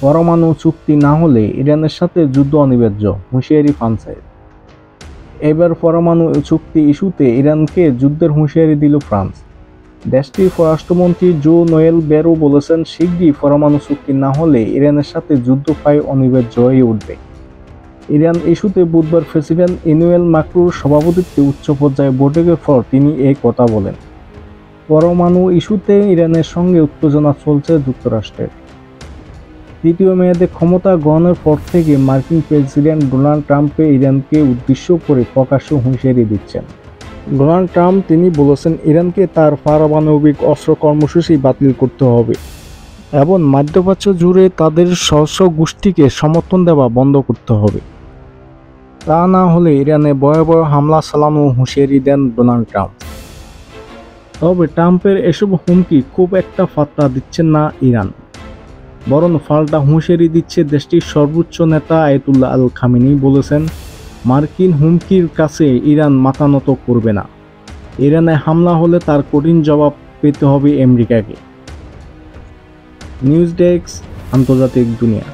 পরমাণু চুক্তি না হলে ইরানের সাথে যুদ্ধ অনিবার্য, হুঁশিয়ারি ফ্রান্সের। এবার পরমাণু চুক্তি ইস্যুতে ইরানকে যুদ্ধের হুঁশিয়ারি দিল ফ্রান্স। দেশটির পররাষ্ট্রমন্ত্রী জো নোয়েল বেরো বলেছেন, শিগগিরই পরমাণু চুক্তি না হলে ইরানের সাথে যুদ্ধ প্রায় অনিবার্য হয়ে উঠবে। ইরান ইস্যুতে বুধবার প্রেসিডেন্ট ইমানুয়েল ম্যাক্রোর সভাপতিত্বে উচ্চ পর্যায়ে বৈঠকের পর তিনি এই কথা বলেন। পরমাণু ইস্যুতে ইরানের সঙ্গে উত্তেজনা চলছে যুক্তরাষ্ট্রের। তৃতীয় মেয়াদে ক্ষমতা গ্রহণের পর থেকে মার্কিন প্রেসিডেন্ট ডোনাল্ড ট্রাম্পকে ইরানকে উদ্দেশ্য করে প্রকাশ্য হুঁশিয়ারি দিচ্ছেন। ডোনাল্ড ট্রাম্প তিনি বলেছেন, ইরানকে তার পারমাণবিক অস্ত্র কর্মসূচি বাতিল করতে হবে এবং মধ্যপ্রাচ্য জুড়ে তাদের সশস্ত্র গোষ্ঠীকে সমর্থন দেওয়া বন্ধ করতে হবে। তা না হলে ইরানে ভয়াবহ হামলা চালানোর হুঁশিয়ারি দেন ডোনাল্ড ট্রাম্প। তবে ট্রাম্পের এসব হুমকি খুব একটা পাত্তা দিচ্ছেন না ইরান, বরং পাল্টা হুঁশিয়ারি দিচ্ছে দেশটির সর্বোচ্চ নেতা আয়াতুল্লাহ আল খামেনি বলেছেন, মার্কিন হুমকির কাছে ইরান মাথা নত করবে না। ইরানে হামলা হলে তার কঠিন জবাব পেতে হবে আমেরিকাকে। নিউজ ডেস্ক, আন্তর্জাতিক দুনিয়া।